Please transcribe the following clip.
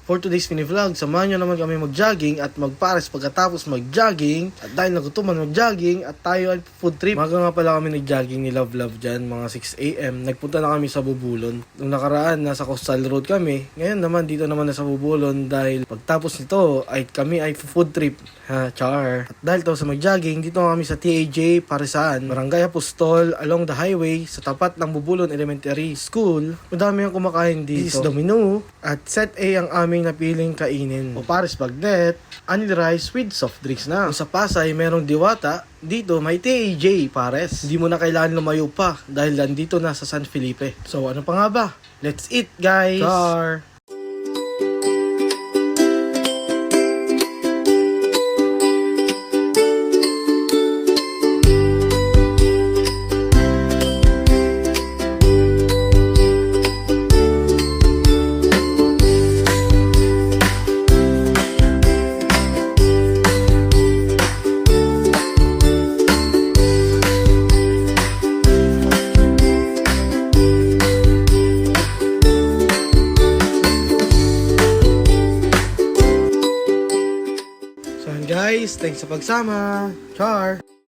For today's mini vlog, samahan nyo naman kami mag-jogging at magpares pagkatapos mag-jogging. At dahil nagutuman mag-jogging at tayo ay food trip. Maga nga pala kami nag-jogging ni Love dyan, mga 6 AM. Nagpunta na kami sa Bubulon. Nung nakaraan, nasa Coastal Road kami. Ngayon naman, dito naman na sa Bubulon dahil pagtapos nito, ay kami ay food trip. Ha, char. At dahil to sa mag-jogging, dito kami sa TAJ Parisan, Barangay Apostol, along the highway, sa tapat ng Bubulon Elementary School. Madami ang kumakain dito. This is the menu. At set A ang aming napiling kainin. O pares bagnet, only rice with soft drinks na. Kung sa Pasay, merong diwata. Dito, may TAJ pares. Hindi mo na kailangan lumayo pa dahil nandito na sa San Felipe. So, ano pa nga ba? Let's eat, guys! Char! Guys, thanks sa pagsama. Char!